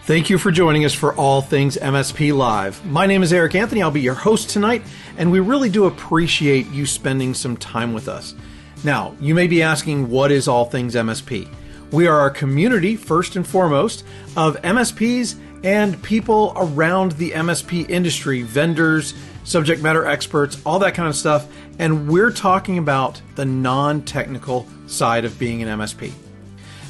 Thank you for joining us for All Things MSP Live. My name is Eric Anthony. I'll be your host tonight, and we really do appreciate you spending some time with us. Now, you may be asking, what is All Things MSP? We are a community, first and foremost, of MSPs and people around the MSP industry, vendors, subject matter experts, all that kind of stuff. And we're talking about the non-technical side of being an MSP.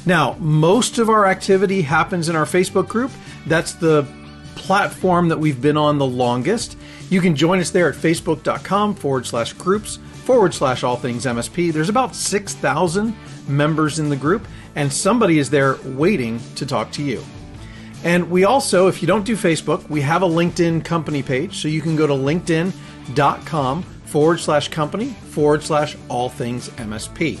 Now, most of our activity happens in our Facebook group. That's the platform that we've been on the longest. You can join us there at facebook.com/groups/all things MSP. There's about 6,000 members in the group, and somebody is there waiting to talk to you. And we also, if you don't do Facebook, we have a LinkedIn company page. So you can go to linkedin.com/company/all things MSP.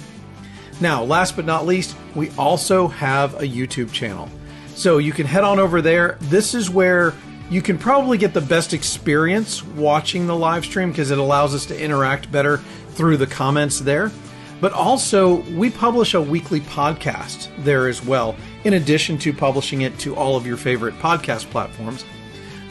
Now, last but not least, we also have a YouTube channel. So you can head on over there. This is where you can probably get the best experience watching the live stream because it allows us to interact better through the comments there. But also, we publish a weekly podcast there as well, in addition to publishing it to all of your favorite podcast platforms.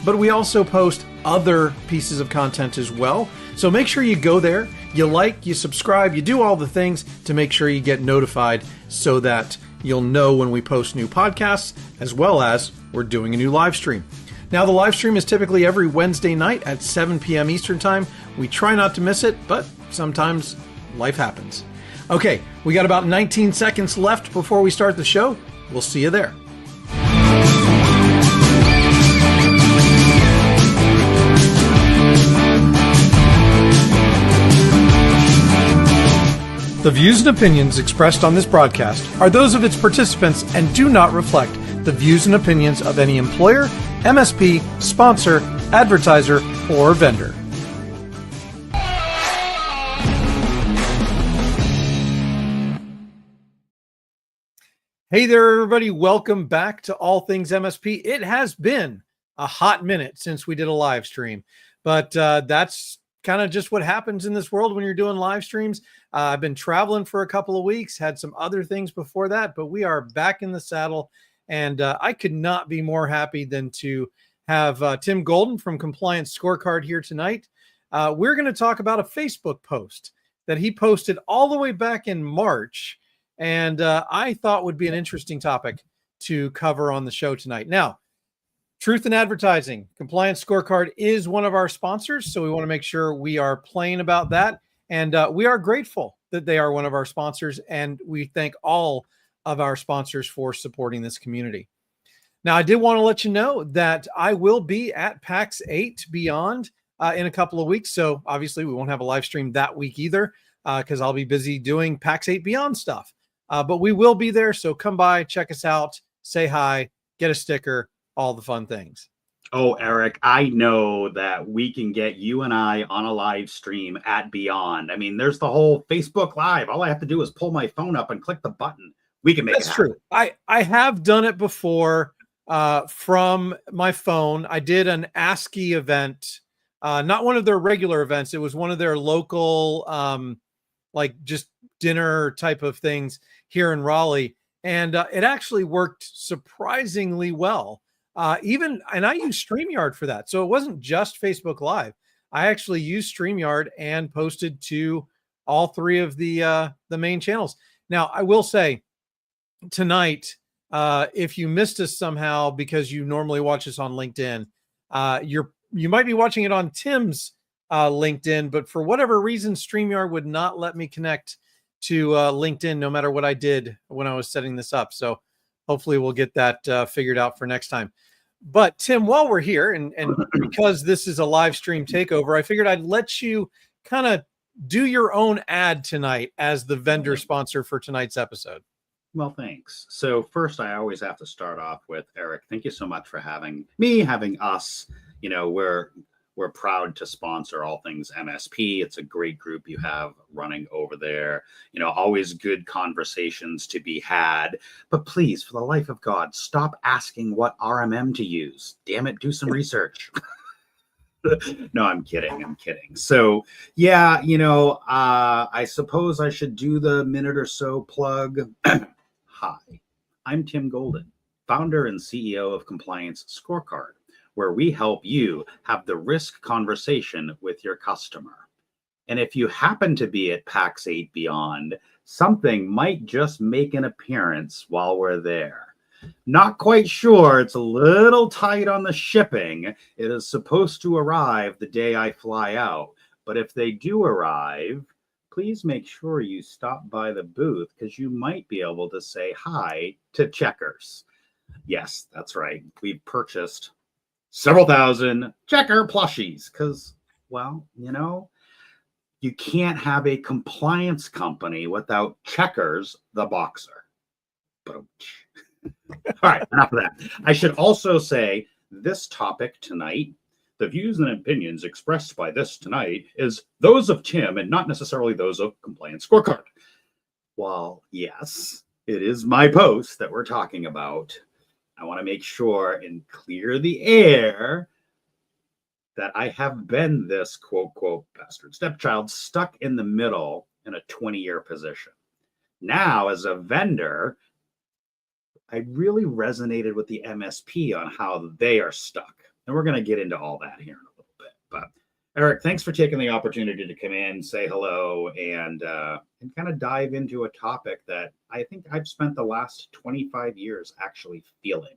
But we also post other pieces of content as well. So make sure you go there, you like, you subscribe, you do all the things to make sure you get notified so that you'll know when we post new podcasts, as well as we're doing a new live stream. Now, the live stream is typically every Wednesday night at 7 p.m. Eastern Time. We try not to miss it, but sometimes life happens. Okay, we got about 19 seconds left before we start the show. We'll see you there. The views and opinions expressed on this broadcast are those of its participants and do not reflect the views and opinions of any employer, MSP, sponsor, advertiser, or vendor. Hey there, everybody. Welcome back to All Things MSP. It has been a hot minute since we did a live stream, but that's kind of just what happens in this world when you're doing live streams. I've been traveling for a couple of weeks, had some other things before that, but we are back in the saddle, and I could not be more happy than to have Tim Golden from Compliance Scorecard here tonight. We're going to talk about a Facebook post that he posted all the way back in March, and I thought would be an interesting topic to cover on the show tonight. Now, Truth in Advertising, Compliance Scorecard is one of our sponsors, so we want to make sure we are plain about that. And we are grateful that they are one of our sponsors, and we thank all of our sponsors for supporting this community. Now, I did want to let you know that I will be at PAX 8 Beyond in a couple of weeks, so obviously we won't have a live stream that week either because I'll be busy doing PAX 8 Beyond stuff. But we will be there, so come by, check us out, say hi, get a sticker, all the fun things. Oh, Eric, I know that we can get you and I on a live stream at Beyond. I mean, there's the whole Facebook Live. All I have to do is pull my phone up and click the button. We can make it happen. That's true. I have done it before from my phone. I did an ASCII event, not one of their regular events. It was one of their local, like just dinner type of things here in Raleigh. And it actually worked surprisingly well. And I use StreamYard for that. So it wasn't just Facebook Live. I actually used StreamYard and posted to all three of the main channels. Now, I will say tonight, if you missed us somehow because you normally watch us on LinkedIn, you might be watching it on Tim's LinkedIn, but for whatever reason, StreamYard would not let me connect to LinkedIn no matter what I did when I was setting this up. So hopefully we'll get that figured out for next time. But Tim, while we're here, and because this is a live stream takeover, I figured I'd let you kind of do your own ad tonight as the vendor sponsor for tonight's episode. Well, thanks. So first, I always have to start off with Eric. Thank you so much for having us. You know, we're proud to sponsor All Things MSP. It's a great group you have running over there. You know, always good conversations to be had. But please, for the life of God, stop asking what RMM to use. Damn it, do some research. No, I'm kidding. So, yeah, you know, I suppose I should do the minute or so plug. Hi, I'm Tim Golden. founder and CEO of Compliance Scorecard, where we help you have the risk conversation with your customer. And if you happen to be at PAX 8 Beyond, something might just make an appearance while we're there. Not quite sure. It's a little tight on the shipping. It is supposed to arrive the day I fly out. But if they do arrive, please make sure you stop by the booth because you might be able to say hi to Checkers. Yes, that's right. We've purchased several thousand Checker plushies because, well, you can't have a compliance company without Checkers, the boxer. All right, enough of that. I should also say this topic tonight, the views and opinions expressed by this tonight is those of Tim and not necessarily those of Compliance Scorecard. While, yes, it is my post that we're talking about, I want to make sure and clear the air that I have been this quote, quote, bastard stepchild stuck in the middle in a 20-year position. Now, as a vendor, I really resonated with the MSP on how they are stuck. And we're going to get into all that here in a little bit. But Eric, thanks for taking the opportunity to come in, say hello, and kind of dive into a topic that I think I've spent the last 25 years actually feeling.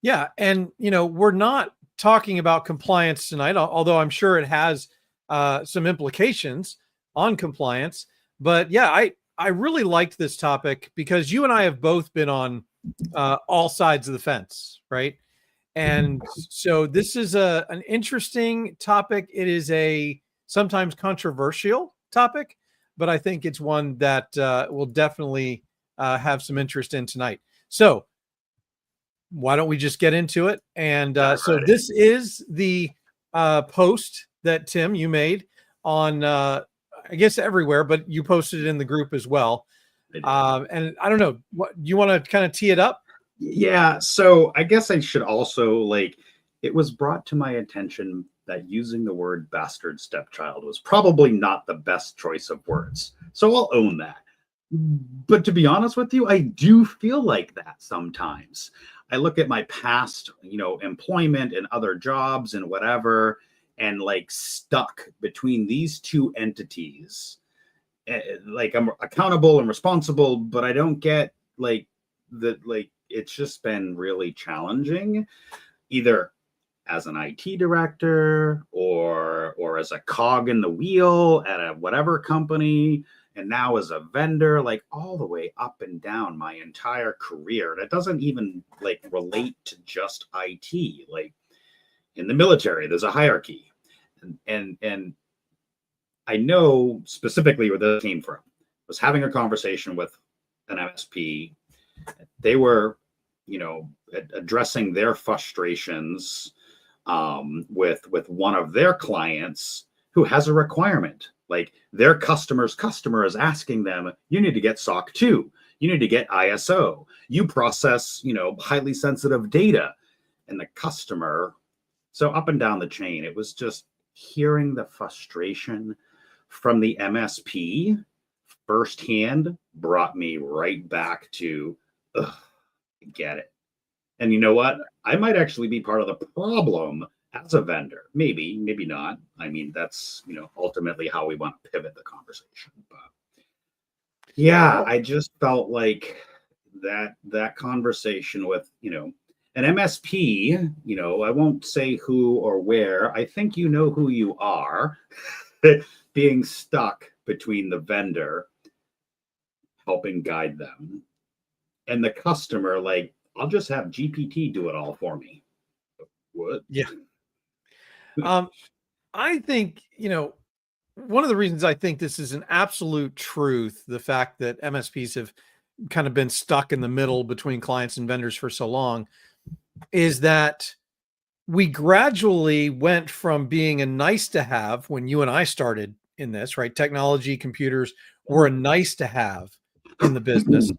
Yeah. And, we're not talking about compliance tonight, although I'm sure it has some implications on compliance. But yeah, I really liked this topic because you and I have both been on all sides of the fence, right? And so this is an interesting topic. It is a sometimes controversial topic, but I think it's one that will definitely have some interest in tonight. So why don't we just get into it? And so this is the post that Tim, you made on, I guess everywhere, but you posted it in the group as well. And I don't know, what you want to kind of tee it up? Yeah. So I guess I should also it was brought to my attention that using the word bastard stepchild was probably not the best choice of words. So I'll own that. But to be honest with you, I do feel like that sometimes. I look at my past, employment and other jobs and whatever, and stuck between these two entities. I'm accountable and responsible, but I don't get it's just been really challenging, either as an IT director or as a cog in the wheel at a whatever company. And now as a vendor, all the way up and down my entire career. That doesn't even relate to just IT. In the military, there's a hierarchy. And I know specifically where this came from. I was having a conversation with an MSP. They were, addressing their frustrations with one of their clients who has a requirement. Their customer is asking them, you need to get SOC 2, you need to get ISO, you process, highly sensitive data. And the customer, so up and down the chain, it was just hearing the frustration from the MSP firsthand brought me right back to, I get it. And you know what? I might actually be part of the problem as a vendor. Maybe not. I mean, that's, ultimately how we want to pivot the conversation. But yeah, I just felt like that conversation with, an MSP, I won't say who or where. I think you know who you are, being stuck between the vendor, helping guide them, and the customer, I'll just have GPT do it all for me. What? Yeah. I think, one of the reasons I think this is an absolute truth, the fact that MSPs have kind of been stuck in the middle between clients and vendors for so long, is that we gradually went from being a nice to have when you and I started in this, right? Technology, computers were a nice to have in the business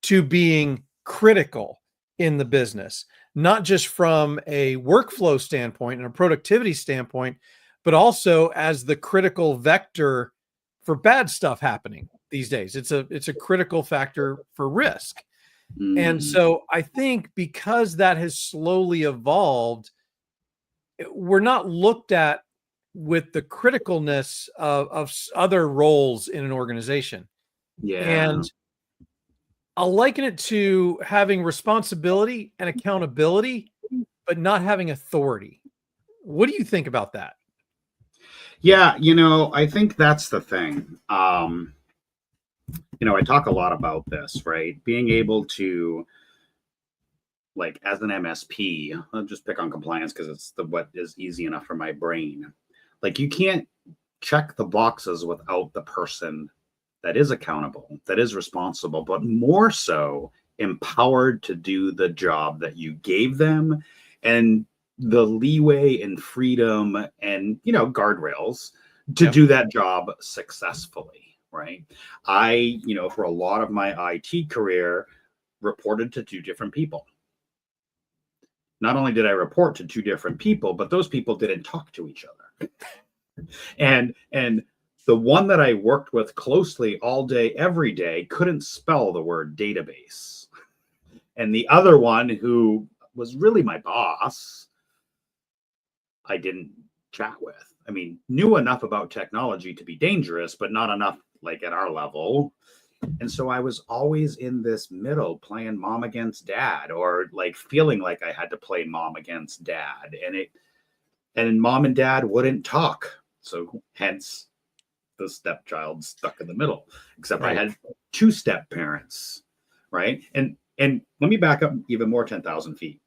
to being critical in the business, not just from a workflow standpoint and a productivity standpoint, but also as the critical vector for bad stuff happening these days. It's a critical factor for risk. And so I think because that has slowly evolved, we're not looked at with the criticalness of other roles in an organization. Yeah. And I'll liken it to having responsibility and accountability, but not having authority. What do you think about that? Yeah, I think that's the thing. I talk a lot about this, right? Being able to, like, as an MSP, I'll just pick on compliance because it's what is easy enough for my brain. Like, you can't check the boxes without the person that is accountable, that is responsible, but more so empowered to do the job that you gave them, and the leeway and freedom and guardrails to do that job successfully, right? I, for a lot of my IT career, reported to two different people. Not only did I report to two different people, but those people didn't talk to each other. and the one that I worked with closely all day, every day, couldn't spell the word database. And the other one, who was really my boss, I didn't chat with. I mean, knew enough about technology to be dangerous, but not enough like at our level. And so I was always in this middle, playing mom against dad, or like feeling like I had to play mom against dad. And mom and dad wouldn't talk. So hence the stepchild stuck in the middle, except I had two step parents, right? And let me back up even more 10,000 feet.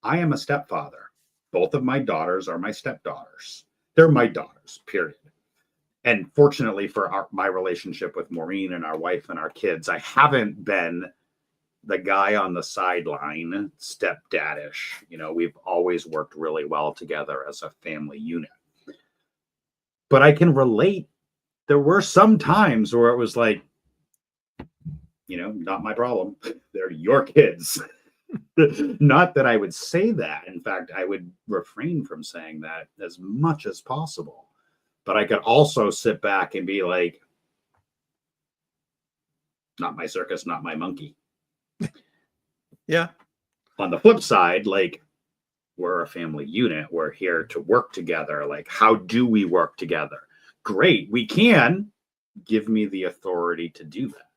I am a stepfather. Both of my daughters are my stepdaughters. They're my daughters, period. And fortunately for my relationship with Maureen and our wife and our kids, I haven't been the guy on the sideline, stepdadish. We've always worked really well together as a family unit. But I can relate. There were some times where it was like, not my problem. They're your kids. Not that I would say that. In fact, I would refrain from saying that as much as possible. But I could also sit back and be like, not my circus, not my monkey. Yeah. On the flip side, like, we're a family unit. We're here to work together. Like, how do we work together? Great. We can. Give me the authority to do that,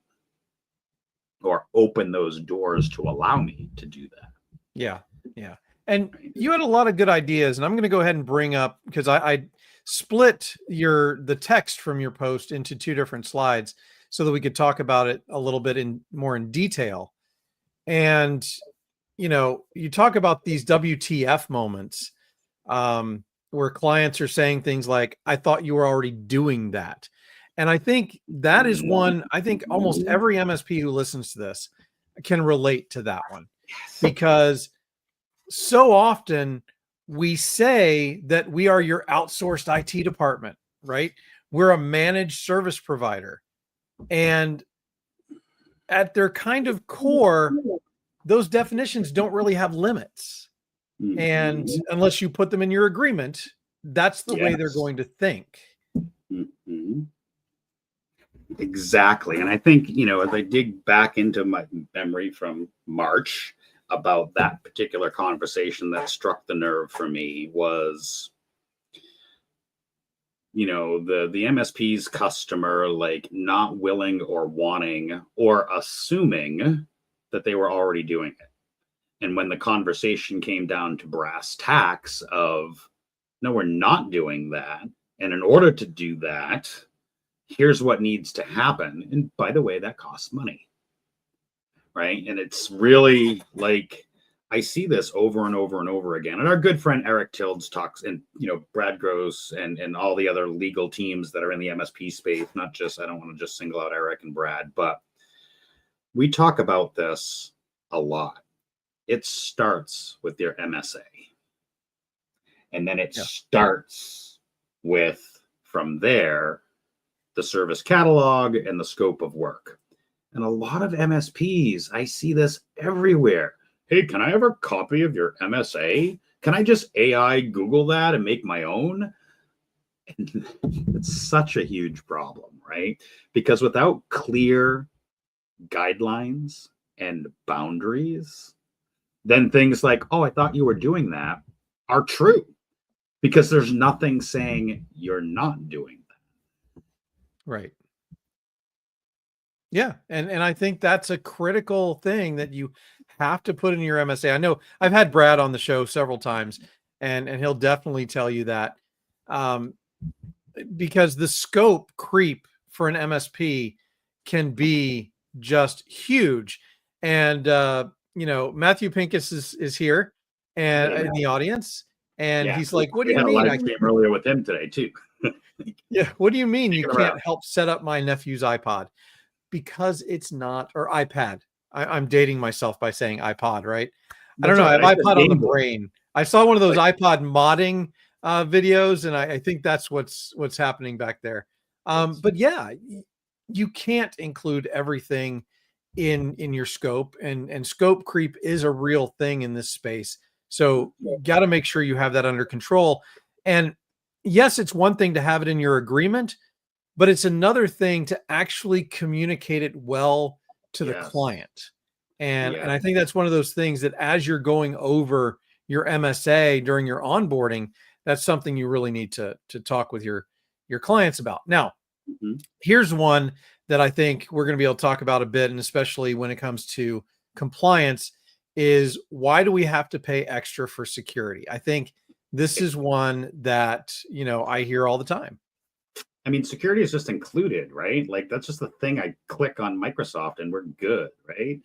or open those doors to allow me to do that. Yeah. Yeah. And you had a lot of good ideas, and I'm going to go ahead and bring up, because I split the text from your post into two different slides so that we could talk about it a little bit more in detail. And, you talk about these WTF moments, where clients are saying things like, I thought you were already doing that. And I think that is one, I think almost every MSP who listens to this can relate to that one. Because so often we say that we are your outsourced IT department, right? We're a managed service provider. And at their kind of core, those definitions don't really have limits. And unless you put them in your agreement, that's the way they're going to think. Exactly. And I think, as I dig back into my memory from March about that particular conversation that struck the nerve for me was, the MSP's customer, like, not willing or wanting or assuming that they were already doing it. And when the conversation came down to brass tacks of, no, we're not doing that. And in order to do that, here's what needs to happen. And by the way, that costs money. Right. And it's really like, I see this over and over and over again. And our good friend Eric Tildes talks, and Brad Gross and all the other legal teams that are in the MSP space, not just, I don't want to just single out Eric and Brad, but we talk about this a lot. It starts with your MSA. And then it starts with, from there, the service catalog and the scope of work. And a lot of MSPs, I see this everywhere. Hey, can I have a copy of your MSA? Can I just AI Google that and make my own? And it's such a huge problem, right? Because without clear guidelines and boundaries, then things like, oh, I thought you were doing that, are true, because there's nothing saying you're not doing that. Right. Yeah. And I think that's a critical thing that you have to put in your MSA. I know I've had Brad on the show several times, and he'll definitely tell you that, because the scope creep for an MSP can be just huge. And Matthew Pincus is here and in the audience, and he's like, "What do We you had a mean? live stream earlier with him today too. Yeah, what do you mean you can't help set up my nephew's iPod?" Because it's not, or iPad. I'm dating myself by saying iPod, right? I don't know. I have iPod on the brain. I saw one of those iPod modding videos, and I think that's what's happening back there. But yeah, you can't include everything in your scope, and scope creep is a real thing in this space. So you got to make sure you have that under control. And yes, it's one thing to have it in your agreement, but it's another thing to actually communicate it well to the client. And I think that's one of those things that as you're going over your MSA during your onboarding, that's something you really need to talk with your clients about. Now, here's one that I think we're going to be able to talk about a bit, and especially when it comes to compliance, is why do we have to pay extra for security? I think this is one that, I hear all the time. I mean, security is just included, right? Like, that's just the thing. I click on Microsoft and we're good, right?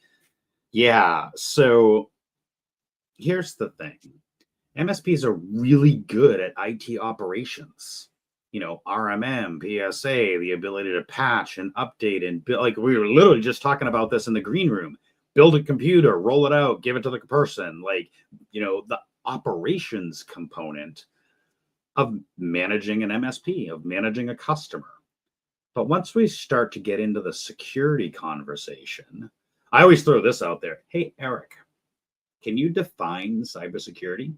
Yeah. So here's the thing. MSPs are really good at IT operations. RMM, PSA, the ability to patch and update and build. Like, we were literally just talking about this in the green room. Build a computer, roll it out, give it to the person. Like, the operations component of managing an MSP, of managing a customer. But once we start to get into the security conversation, I always throw this out there. Hey, Eric, can you define cybersecurity?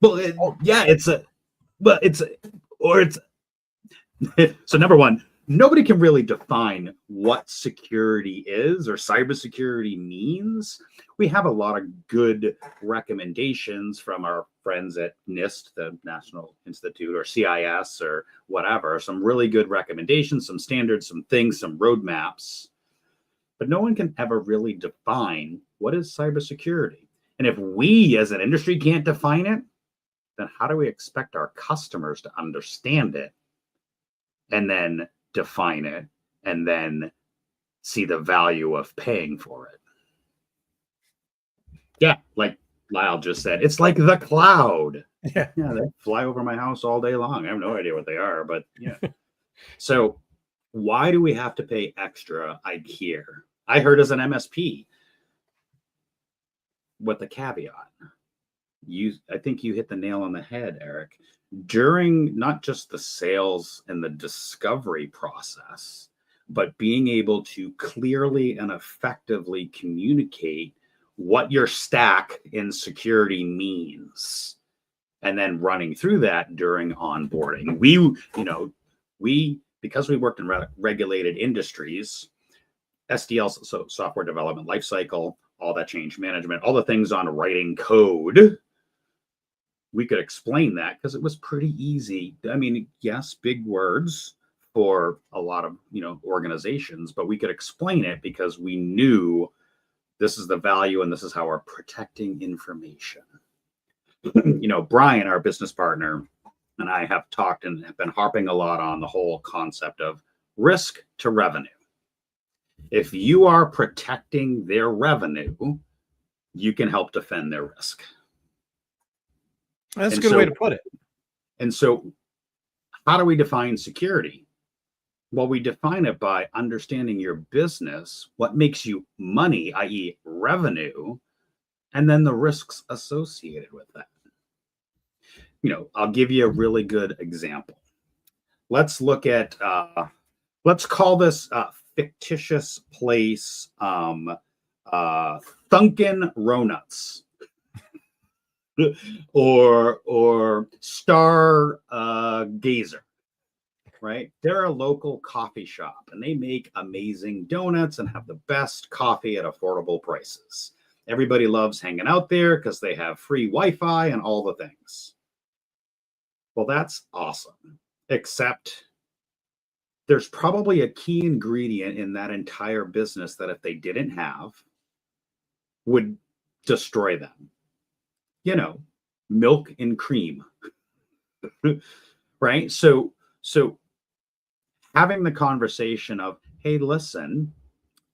Well, so number one, nobody can really define what security is or cybersecurity means. We have a lot of good recommendations from our friends at NIST, the National Institute, or CIS, or whatever. Some really good recommendations, some standards, some things, some roadmaps. But no one can ever really define what is cybersecurity. And if we as an industry can't define it, then how do we expect our customers to understand it and then define it and then see the value of paying for it? Yeah, like Lyle just said, it's like the cloud. Yeah, they fly over my house all day long. I have no idea what they are, but yeah. So why do we have to pay extra? I heard as an MSP with the caveat. I think you hit the nail on the head, Eric. During not just the sales and the discovery process, but being able to clearly and effectively communicate what your stack in security means, and then running through that during onboarding. We because we worked in regulated industries, SDL, so software development lifecycle, all that change management, all the things on writing code, we could explain that because it was pretty easy. I mean, yes, big words for a lot of organizations, but we could explain it because we knew this is the value and this is how we're protecting information. Brian, our business partner, and I have talked and have been harping a lot on the whole concept of risk to revenue. If you are protecting their revenue, you can help defend their risk. That's a good way to put it. And so how do we define security? Well, we define it by understanding your business, what makes you money, i.e. revenue, and then the risks associated with that. I'll give you a really good example. Let's look at, let's call this fictitious place, Thunkin' Ronuts. or Star Gazer. right? They're a local coffee shop and they make amazing donuts and have the best coffee at affordable prices. Everybody loves hanging out there because they have free Wi-Fi and all the things. Well, that's awesome, except there's probably a key ingredient in that entire business that if they didn't have, would destroy them. You know, milk and cream, right? So having the conversation of, hey, listen,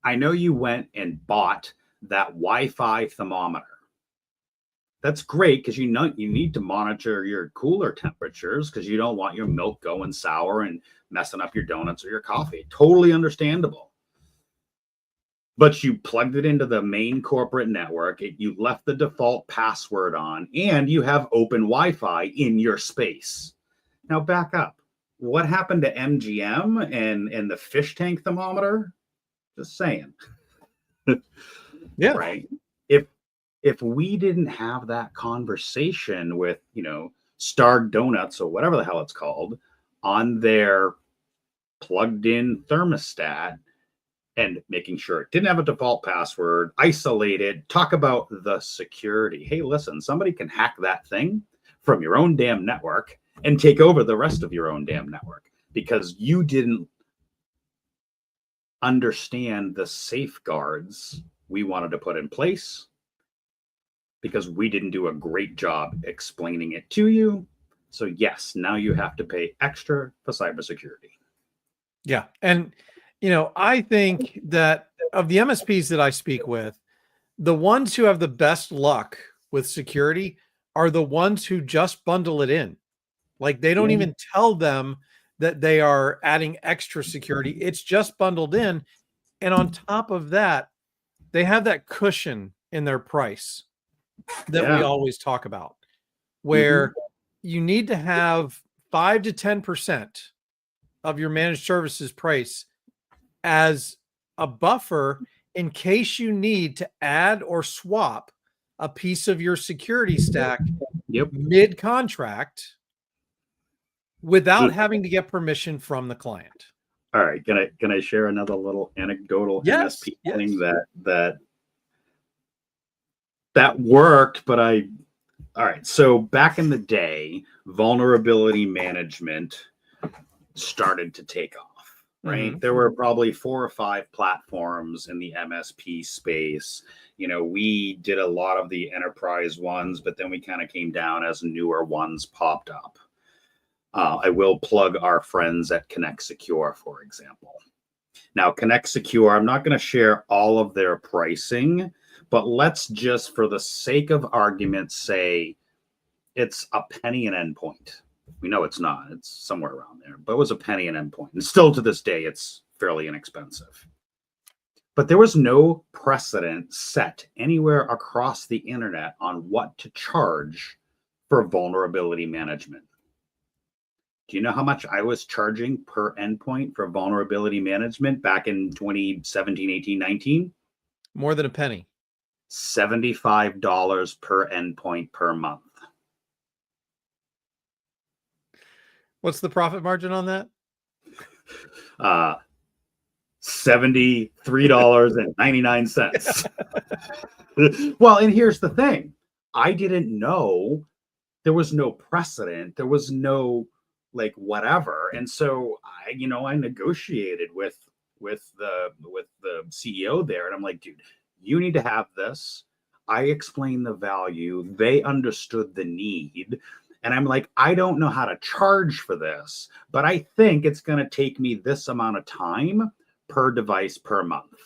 I know you went and bought that Wi-Fi thermometer. That's great because you know you need to monitor your cooler temperatures because you don't want your milk going sour and messing up your donuts or your coffee. Totally understandable. But you plugged it into the main corporate network, you left the default password on, and you have open Wi-Fi in your space. Now back up. What happened to MGM and the fish tank thermometer? Just saying. Yeah. Right. If we didn't have that conversation with, Star Donuts or whatever the hell it's called on their plugged in thermostat and making sure it didn't have a default password, isolated, talk about the security. Hey, listen, somebody can hack that thing from your own damn network and take over the rest of your own damn network because you didn't understand the safeguards we wanted to put in place because we didn't do a great job explaining it to you. So yes, now you have to pay extra for cybersecurity. Yeah. And, I think that of the MSPs that I speak with, the ones who have the best luck with security are the ones who just bundle it in. Like they don't even tell them that they are adding extra security. It's just bundled in. And on top of that, they have that cushion in their price that we always talk about, where you need to have 5 to 10% of your managed services price as a buffer in case you need to add or swap a piece of your security stack mid-contract without having to get permission from the client. All right. Can I share another little anecdotal MSP thing that worked, but all right. So back in the day, vulnerability management started to take off, right? Mm-hmm. There were probably 4 or 5 platforms in the MSP space. We did a lot of the enterprise ones, but then we kind of came down as newer ones popped up. I will plug our friends at Connect Secure, for example. Now, Connect Secure, I'm not going to share all of their pricing, but let's just, for the sake of argument, say it's a penny an endpoint. We know it's not. It's somewhere around there, but it was a penny an endpoint. And still to this day, it's fairly inexpensive. But there was no precedent set anywhere across the internet on what to charge for vulnerability management. Do you know how much I was charging per endpoint for vulnerability management back in 2017, 18, 19? More than a penny. $75 per endpoint per month. What's the profit margin on that? $73.99. Well, and here's the thing. I didn't know there was no precedent. There was no whatever. And so I negotiated with the CEO there. And I'm like, dude, you need to have this. I explained the value. They understood the need. And I'm like, I don't know how to charge for this, but I think it's going to take me this amount of time per device per month.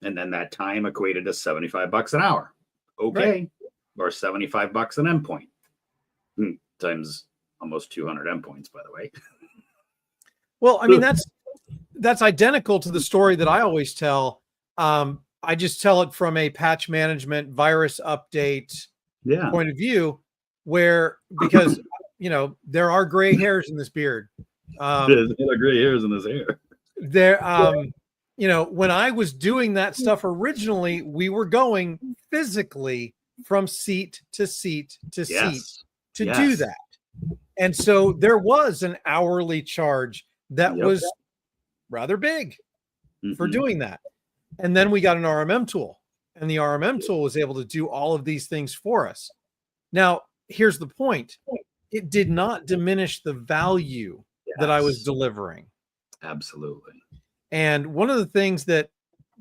And then that time equated to $75 an hour. Okay. Right. Or $75 an endpoint. Times almost 200 endpoints, by the way. Well, I mean, that's identical to the story that I always tell. I just tell it from a patch management, virus update point of view, where because there are gray hairs in this beard. There's a lot of gray hairs in this hair. When I was doing that stuff originally, we were going physically from seat to seat to seat to do that. And so there was an hourly charge that was rather big for doing that. And then we got an RMM tool, and the RMM tool was able to do all of these things for us. Now, here's the point. It did not diminish the value that I was delivering. Absolutely. And one of the things that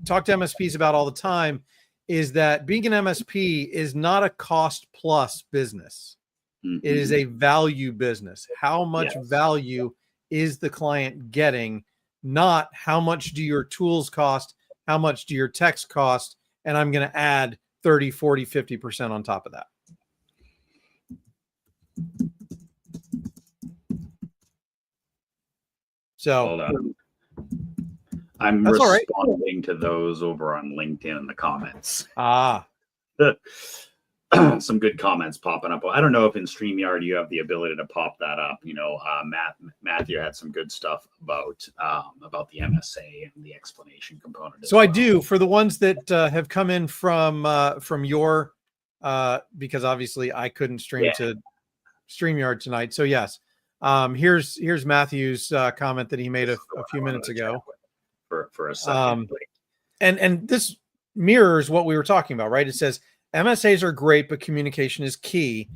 I talk to MSPs about all the time is that being an MSP is not a cost plus business. It is a value business. How much value is the client getting? Not how much do your tools cost? How much do your techs cost? And I'm going to add 30, 40, 50% on top of that. So hold on. I'm responding to those over on LinkedIn in the comments. Some good comments popping up. I don't know if in StreamYard you have the ability to pop that up. You know, Matthew had some good stuff about the MSA and the explanation component. So I do, for the ones that have come in from your because obviously I couldn't stream to StreamYard tonight. So yes, here's Matthew's comment that he made a few minutes ago. For a second, and this mirrors what we were talking about, right? It says MSAs are great, but communication is key.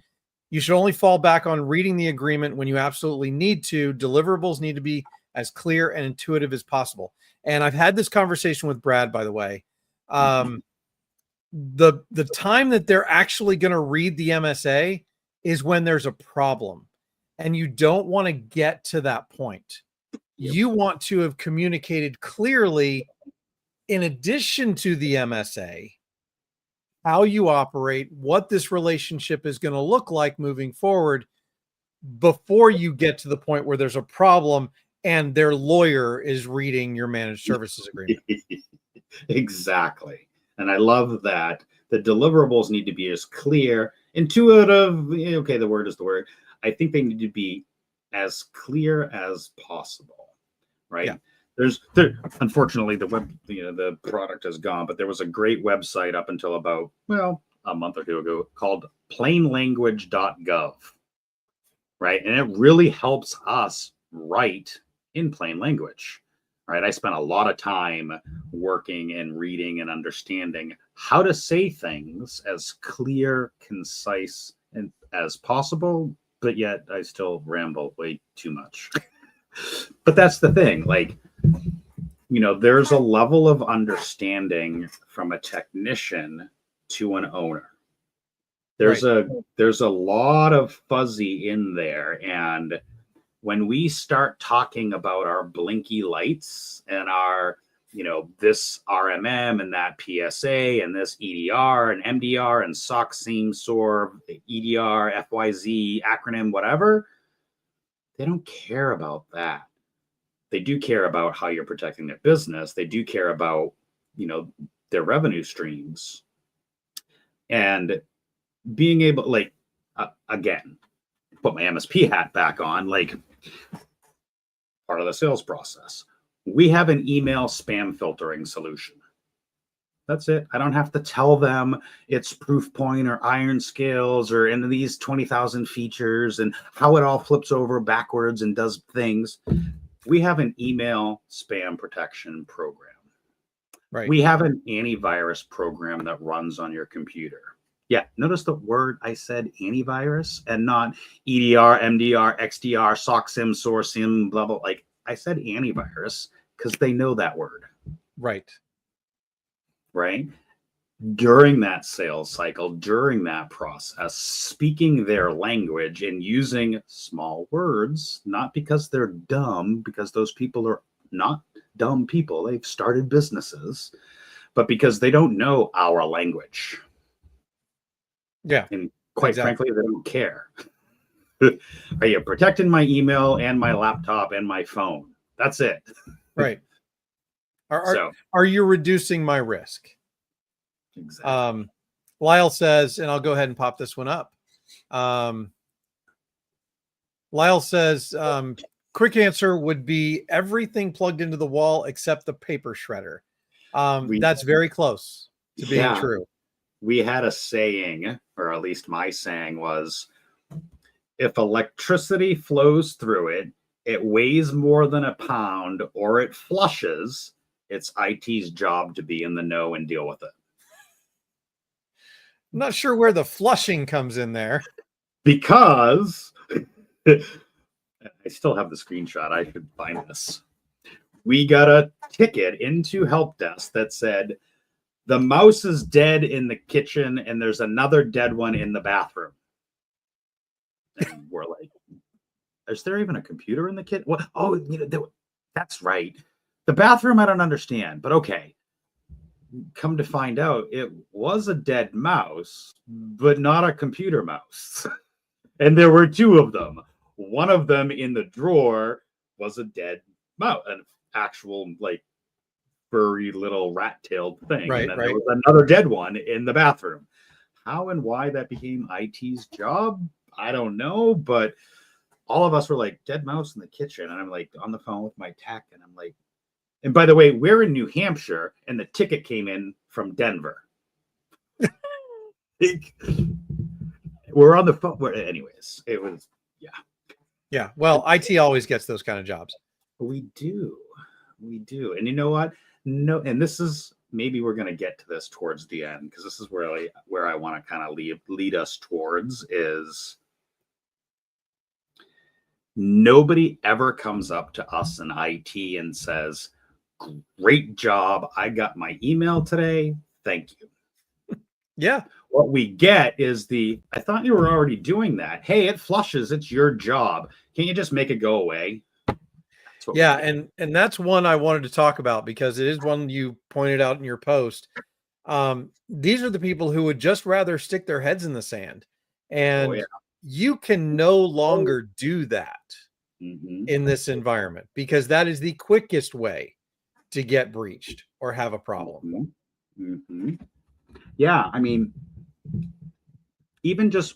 You should only fall back on reading the agreement when you absolutely need to. Deliverables need to be as clear and intuitive as possible. And I've had this conversation with Brad, by the way. The time that they're actually going to read the MSA is when there's a problem, and you don't want to get to that point. You want to have communicated clearly, in addition to the MSA, how you operate, what this relationship is going to look like moving forward, before you get to the point where there's a problem and their lawyer is reading your managed services agreement. Exactly. And I love that the deliverables need to be as clear, intuitive. Okay, the word is the word. I think they need to be as clear as possible, right? Yeah. Unfortunately the product is gone, but there was a great website up until about a month or two ago called plainlanguage.gov, right? And it really helps us write in plain language, right? I spent a lot of time working and reading and understanding how to say things as clear, concise, and as possible, but yet I still ramble way too much. But that's the thing, like, there's a level of understanding from a technician to an owner. There's a lot of fuzzy in there. And when we start talking about our blinky lights and our, this RMM and that PSA and this EDR and MDR and SOC, SIEM, SOAR, EDR, FYZ, acronym, whatever, they don't care about that. They do care about how you're protecting their business. They do care about, their revenue streams. And being able, again, put my MSP hat back on, part of the sales process. We have an email spam filtering solution. That's it. I don't have to tell them it's Proofpoint or Iron Scales or any of these 20,000 features and how it all flips over backwards and does things. We have an email spam protection program. Right. We have an antivirus program that runs on your computer. Yeah, notice the word I said antivirus and not EDR, MDR, XDR, SOC, SIM, SOAR, SIM, blah, blah. I said antivirus because they know that word. Right. During that sales cycle, during that process, speaking their language and using small words, not because they're dumb, because those people are not dumb people. They've started businesses, but because they don't know our language. Yeah. And quite frankly, they don't care. Are you protecting my email and my laptop and my phone? That's it. Right. Are you reducing my risk? Exactly. Lyle says, and I'll go ahead and pop this one up. Lyle says, quick answer would be everything plugged into the wall except the paper shredder. That's very close to being true. We had a saying, or at least my saying was, if electricity flows through it, it weighs more than a pound, or it flushes, it's IT's job to be in the know and deal with it. I'm not sure where the flushing comes in there. Because I still have the screenshot. I should find this. We got a ticket into help desk that said the mouse is dead in the kitchen and there's another dead one in the bathroom. And we're like, is there even a computer in the kitchen? Well, oh, that's right. The bathroom, I don't understand, but okay. Come to find out, it was a dead mouse, but not a computer mouse. And there were two of them. One of them in the drawer was a dead mouse, an actual like furry little rat-tailed thing. Right, and then right. there was another dead one in the bathroom. How and why that became IT's job, I don't know, but all of us were like, dead mouse in the kitchen. And I'm like on the phone with my tech, and I'm like, and by the way, we're in New Hampshire, and the ticket came in from Denver. We're on the phone. Anyways, it was, yeah. Yeah. Well, IT always gets those kind of jobs. We do. And you know what? No, and this is, maybe we're going to get to this towards the end, because this is where I want to kind of lead us towards is nobody ever comes up to us in IT and says, great job. I got my email today. Thank you. Yeah. What we get is I thought you were already doing that. Hey, it flushes. It's your job. Can't you just make it go away? Yeah. And that's one I wanted to talk about, because it is one you pointed out in your post. These are the people who would just rather stick their heads in the sand. And you can no longer do that in this environment, because that is the quickest way to get breached or have a problem. Yeah, I mean, even just,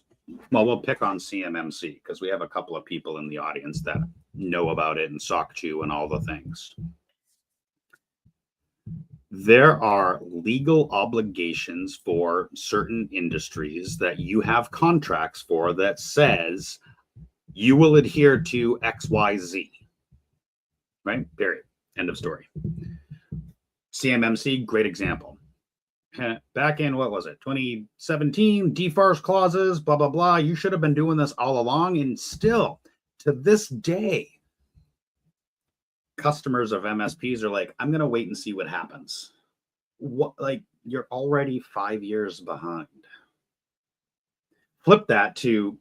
well, we'll pick on CMMC because we have a couple of people in the audience that know about it and SOC 2 and all the things. There are legal obligations for certain industries that you have contracts for that says you will adhere to XYZ, right? Period. End of story. CMMC, great example. Back in, what was it, 2017, defarce clauses, blah, blah, blah. You should have been doing this all along. And still, to this day, customers of MSPs are like, I'm going to wait and see what happens. What, like, you're already 5 years behind. Flip that to,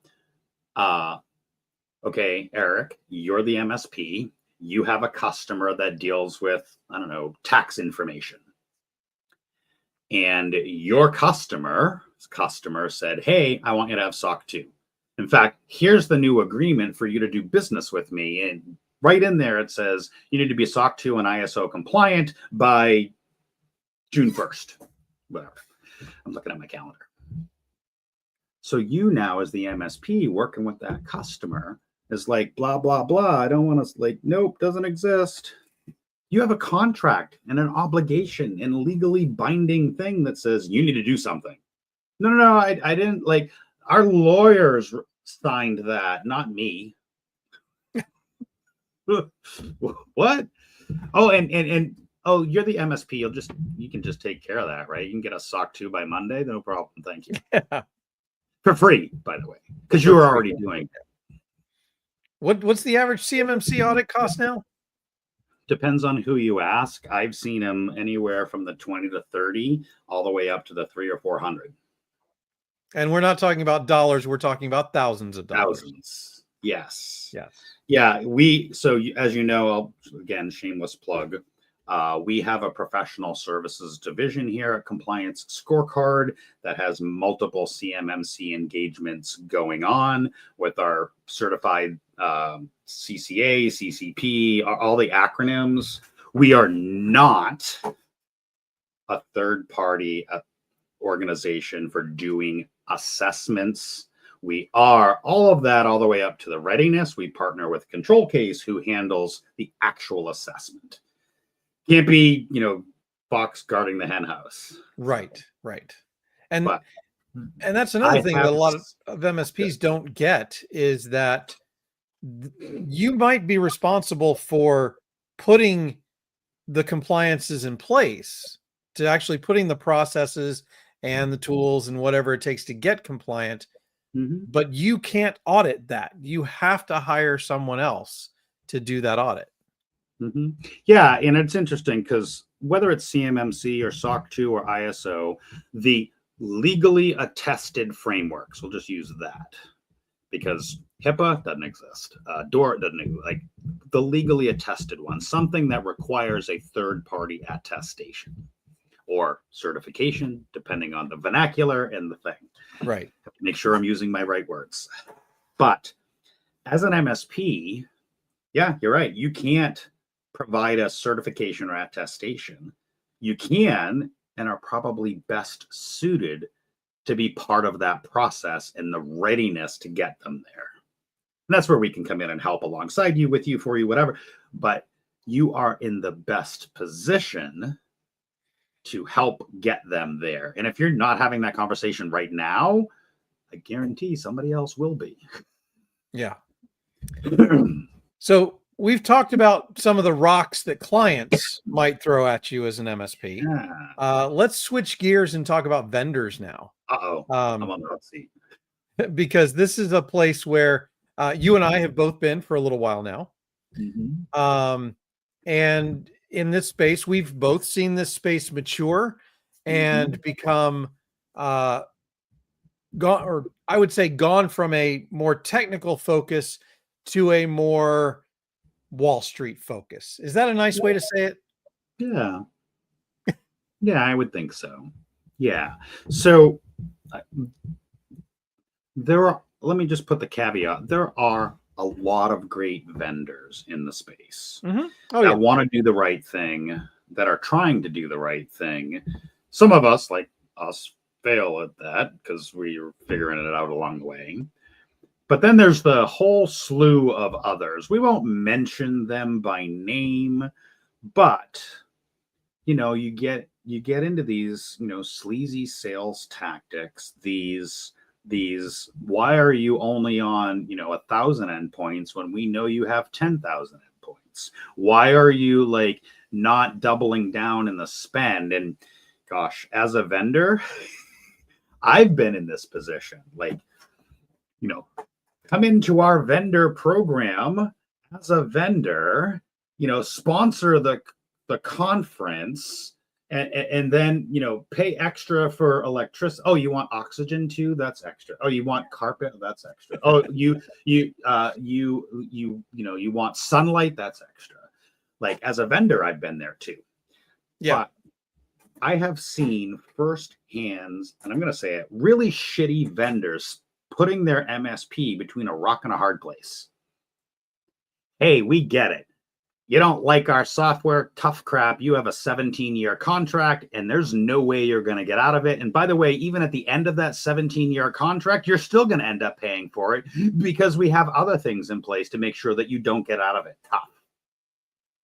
okay, Eric, you're the MSP. You have a customer that deals with, I don't know, tax information. And your customer said, hey, I want you to have SOC 2. In fact, here's the new agreement for you to do business with me. And right in there, it says you need to be SOC 2 and ISO compliant by June 1st. Whatever. I'm looking at my calendar. So you now, as the MSP working with that customer, is like, blah, blah, blah. I don't want to, like, nope, doesn't exist. You have a contract and an obligation and legally binding thing that says you need to do something. No, I didn't, like, our lawyers signed that, not me. What? Oh, and oh, you're the MSP. You can just take care of that, right? You can get a SOC 2 by Monday. No problem. Thank you. Yeah. For free, by the way, because you were already doing it. What's the average CMMC audit cost now? Depends on who you ask. I've seen them anywhere from the 20 to 30, all the way up to the 300 or 400. And we're not talking about dollars. We're talking about thousands of dollars. Thousands. Yes. Yes. Yeah. So as you know, again, shameless plug. We have a professional services division here at Compliance Scorecard that has multiple CMMC engagements going on with our certified CCA, CCP, all the acronyms. We are not a third-party organization for doing assessments. We are all of that all the way up to the readiness. We partner with Control Case, who handles the actual assessment. Can't be, fox guarding the hen house. Right. And And that's another I thing that have a lot of MSPs don't get is that you might be responsible for putting the compliances in place, to actually putting the processes and the tools and whatever it takes to get compliant, Mhm. but you can't audit that. You have to hire someone else to do that audit. Mhm. Yeah, and it's interesting because whether it's CMMC or SOC 2 or ISO, the legally attested frameworks, we'll just use that because HIPAA doesn't exist. DOR doesn't exist. Like the legally attested one, something that requires a third party attestation or certification, depending on the vernacular and the thing. Right. Make sure I'm using my right words. But as an MSP, yeah, you're right. You can't provide a certification or attestation. You can and are probably best suited to be part of that process and the readiness to get them there. And that's where we can come in and help alongside you, with you, for you, whatever. But you are in the best position to help get them there. And if you're not having that conversation right now, I guarantee somebody else will be. Yeah. So we've talked about some of the rocks that clients might throw at you as an MSP. Let's switch gears and talk about vendors now. I'm on the hot seat. Because this is a place where you and I have both been for a little while now. Mm-hmm. And in this space, we've both seen this space mature and become gone, or I would say gone from a more technical focus to a more Wall Street focus. Is that a nice way to say it? Yeah. Yeah, I would think so. Yeah. So let me just put the caveat. There are a lot of great vendors in the space that want to do the right thing, that are trying to do the right thing. Some of us, like us, fail at that because we're figuring it out along the way. But then there's the whole slew of others. We won't mention them by name, but you get into these, sleazy sales tactics, these why are you only on 1,000 endpoints when we know you have 10,000 endpoints? Why are you like not doubling down in the spend? And gosh, as a vendor, I've been in this position. Like, come into our vendor program as a vendor, sponsor the conference, and then pay extra for electricity. Oh, you want oxygen too? That's extra. Oh, you want carpet? That's extra. Oh, you want sunlight? That's extra. Like, as a vendor, I've been there too. Yeah. But I have seen firsthand, and I'm going to say it, really shitty vendors putting their MSP between a rock and a hard place. Hey, we get it. You don't like our software, tough crap. You have a 17-year contract, and there's no way you're going to get out of it. And by the way, even at the end of that 17-year contract, you're still going to end up paying for it because we have other things in place to make sure that you don't get out of it. Tough.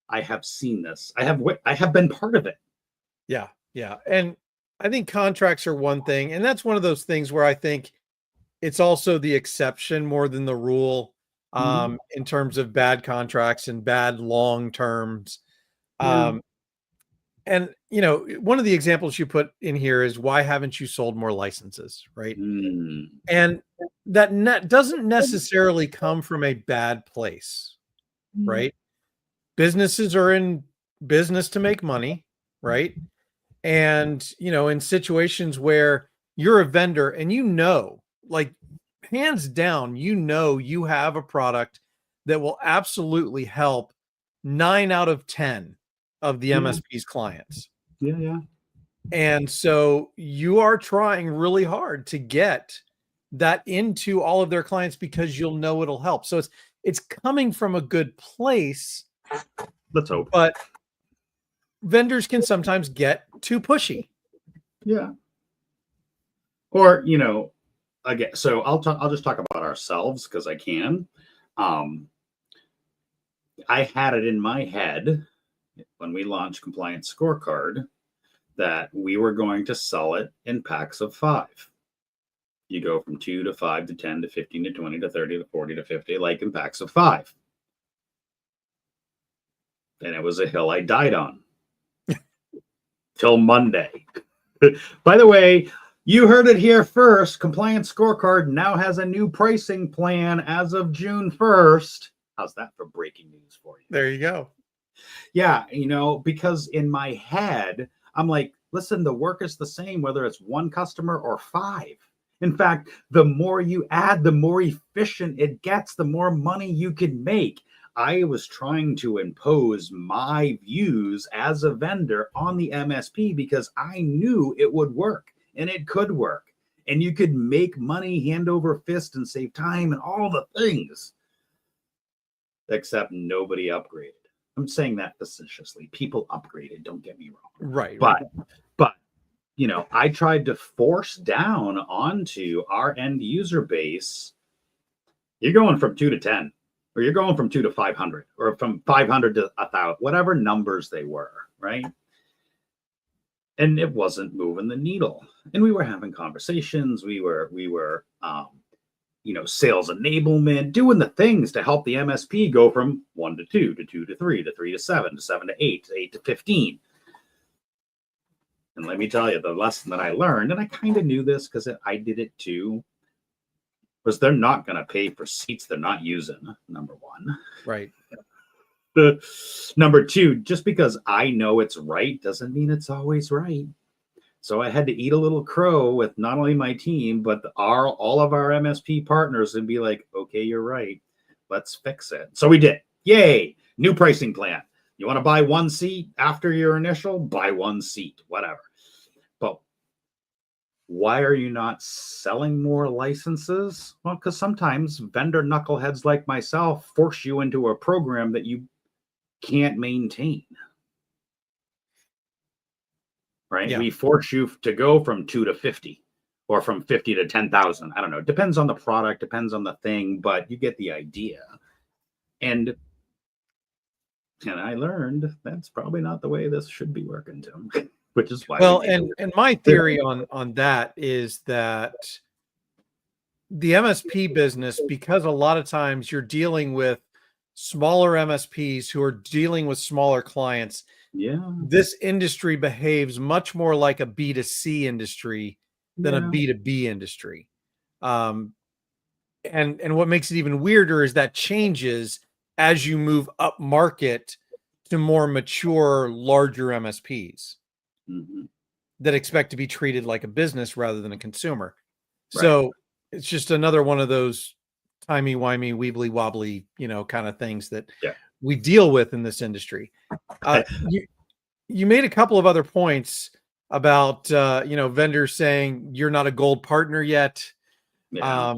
I have seen this. I have been part of it. Yeah. Yeah. And I think contracts are one thing. And that's one of those things where I think it's also the exception more than the rule. In terms of bad contracts and bad long terms. And, one of the examples you put in here is, why haven't you sold more licenses? Right. And that doesn't necessarily come from a bad place. Right. Businesses are in business to make money. Right. And, in situations where you're a vendor and like, hands down, you have a product that will absolutely help 9 out of 10 of the MSP's clients. Yeah. And so you are trying really hard to get that into all of their clients because it'll help. So it's coming from a good place. Let's hope. But vendors can sometimes get too pushy. Yeah. Or, again, so I'll just talk about ourselves because I can. I had it in my head when we launched Compliance Scorecard that we were going to sell it in packs of 5. You go from 2 to 5 to 10 to 15 to 20 to 30 to 40 to 50, like in packs of 5. And it was a hill I died on till Monday. By the way, you heard it here first. Compliance Scorecard now has a new pricing plan as of June 1st. How's that for breaking news for you? There you go. Yeah, because in my head, I'm like, listen, the work is the same, whether it's one customer or 5. In fact, the more you add, the more efficient it gets, the more money you can make. I was trying to impose my views as a vendor on the MSP because I knew it would work and it could work. And you could make money hand over fist and save time and all the things. Except nobody upgraded. I'm saying that facetiously. People upgraded, don't get me wrong. Right. But I tried to force down onto our end user base. You're going from 2 to 10, or you're going from 2 to 500, or from 500 to 1,000, whatever numbers they were, right? And it wasn't moving the needle. And we were having conversations. We were sales enablement, doing the things to help the MSP go from 1 to 2 to 2 to 3 to 3 to 7 to 7 to 8 to 8 to 15. And let me tell you, the lesson that I learned, and I kind of knew this because I did it too, was they're not going to pay for seats they're not using, number one. Right. Number 2, just because I know it's right doesn't mean it's always right. So I had to eat a little crow with not only my team, but all of our MSP partners and be like, okay, you're right. Let's fix it. So we did. Yay. New pricing plan. You want to buy 1 seat after your initial? Buy 1 seat, whatever. But why are you not selling more licenses? Well, because sometimes vendor knuckleheads like myself force you into a program that you can't maintain. Right? Yeah. We force you to go from 2 to 50 or from 50 to 10,000. I don't know. It depends on the product, depends on the thing, but you get the idea. And I learned that's probably not the way this should be working, Tim, which is why. Well, and my theory on that is that the MSP business, because a lot of times you're dealing with smaller MSPs who are dealing with smaller clients. Yeah. This industry behaves much more like a B2C industry than a B2B industry. And what makes it even weirder is that changes as you move up market to more mature, larger MSPs that expect to be treated like a business rather than a consumer. Right. So it's just another one of those timey-wimey, weebly-wobbly, kind of things that we deal with in this industry. You made a couple of other points about, vendors saying you're not a gold partner yet. Yeah.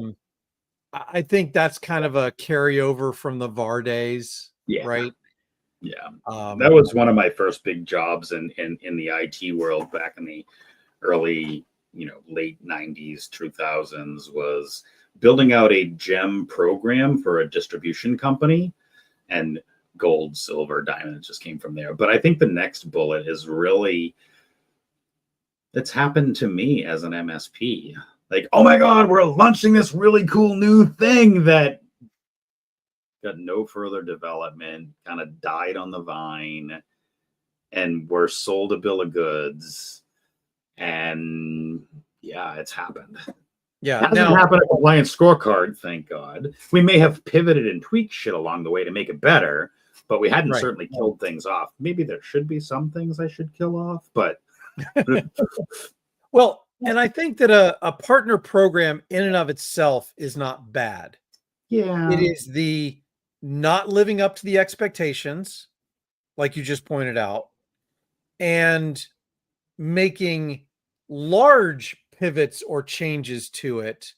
I think that's kind of a carryover from the VAR days, right? Yeah. That was one of my first big jobs in the IT world back in the early, late 90s, 2000s, was building out a GEM program for a distribution company, and gold, silver, diamond, it just came from there. But I think the next bullet is really, it's happened to me as an MSP. Like, oh my God, we're launching this really cool new thing that got no further development, kind of died on the vine, and we're sold a bill of goods. And it's happened. Yeah. It hasn't happened at Compliance Scorecard, thank God. We may have pivoted and tweaked shit along the way to make it better, but we hadn't certainly killed things off. Maybe there should be some things I should kill off, but. Well, and I think that a partner program in and of itself is not bad. Yeah. It is the not living up to the expectations, like you just pointed out, and making large pivots or changes to it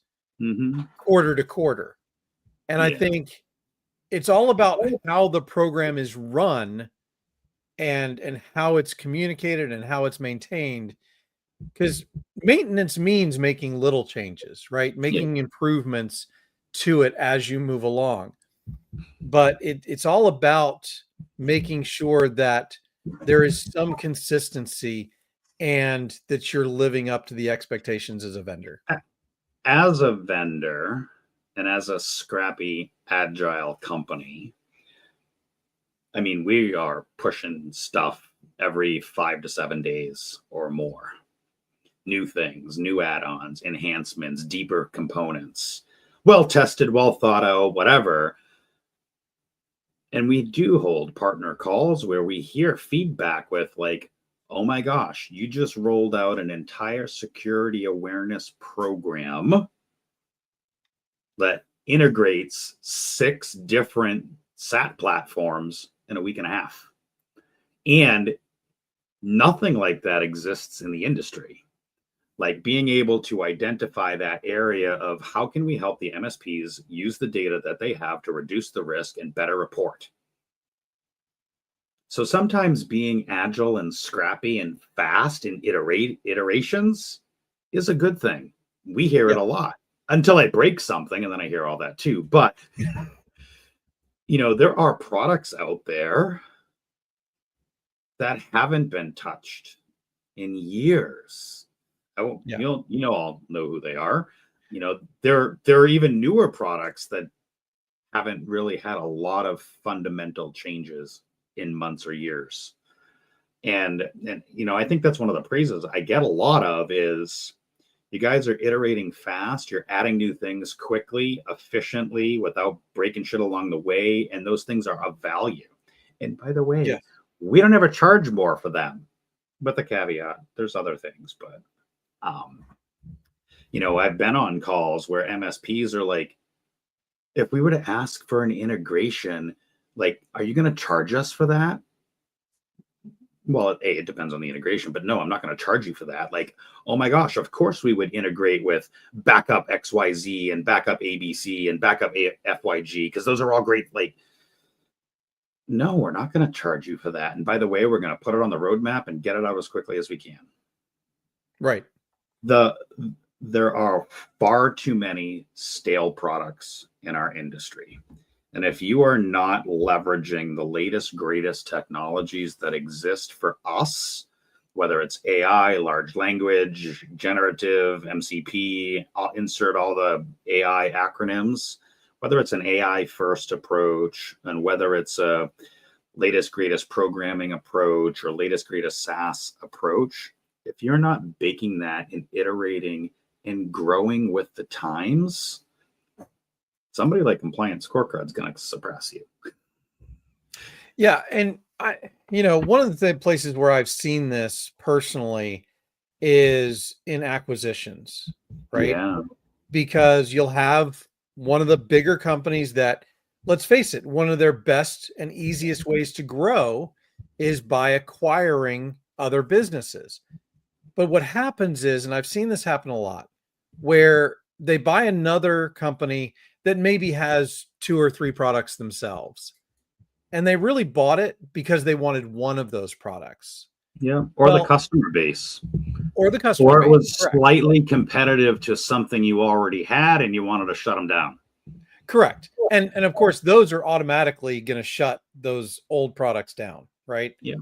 quarter to quarter. And I think it's all about how the program is run and how it's communicated and how it's maintained, because maintenance means making little changes, right? Making improvements to it as you move along. But it's all about making sure that there is some consistency and that you're living up to the expectations as a vendor. as a vendor and as a scrappy agile company, I mean, we are pushing stuff every 5 to 7 days or more. New things, new add-ons, enhancements, deeper components, well tested, well thought out, whatever. And we do hold partner calls where we hear feedback with like, oh my gosh, you just rolled out an entire security awareness program that integrates 6 different SAT platforms in a week and a half. And nothing like that exists in the industry. Like being able to identify that area of how can we help the MSPs use the data that they have to reduce the risk and better report. So sometimes being agile and scrappy and fast in iterations is a good thing. We hear it a lot until I break something, and then I hear all that too. But, there are products out there that haven't been touched in years. I'll know who they are. There are even newer products that haven't really had a lot of fundamental changes in months or years. And I think that's one of the praises I get a lot of is you guys are iterating fast. You're adding new things quickly, efficiently, without breaking shit along the way. And those things are of value. And by the way, we don't ever charge more for them, with the caveat, there's other things, but I've been on calls where MSPs are like, if we were to ask for an integration, like, are you going to charge us for that? Well, it depends on the integration, but no, I'm not going to charge you for that. Like, oh my gosh, of course we would integrate with backup XYZ and backup ABC and backup FYG, because those are all great. Like, no, we're not going to charge you for that. And by the way, we're going to put it on the roadmap and get it out as quickly as we can. Right. There are far too many stale products in our industry. And if you are not leveraging the latest, greatest technologies that exist for us, whether it's AI, large language, generative, MCP, I'll insert all the AI acronyms, whether it's an AI first approach and whether it's a latest, greatest programming approach or latest, greatest SaaS approach, if you're not baking that and iterating and growing with the times, somebody like Compliance Scorecard is going to suppress you. Yeah. And one of the places where I've seen this personally is in acquisitions, right? Yeah. Because you'll have one of the bigger companies that, let's face it, one of their best and easiest ways to grow is by acquiring other businesses. But what happens is, and I've seen this happen a lot, where they buy another company that maybe has 2 or 3 products themselves. And they really bought it because they wanted one of those products. Yeah. Or the customer base. Or the customer Or it base. was Correct. slightly competitive to something you already had and you wanted to shut them down. Correct. And of course, those are automatically going to shut those old products down, right? Yeah.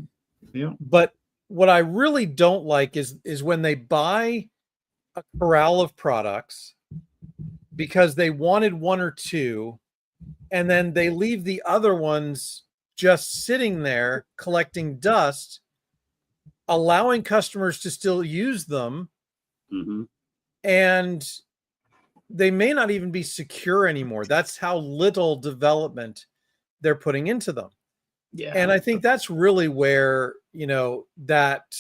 Yeah. But what I really don't like is when they buy a corral of products because they wanted 1 or 2, and then they leave the other ones just sitting there collecting dust, allowing customers to still use them. Mm-hmm. And they may not even be secure anymore. That's how little development they're putting into them. Yeah. And I think that's really where, that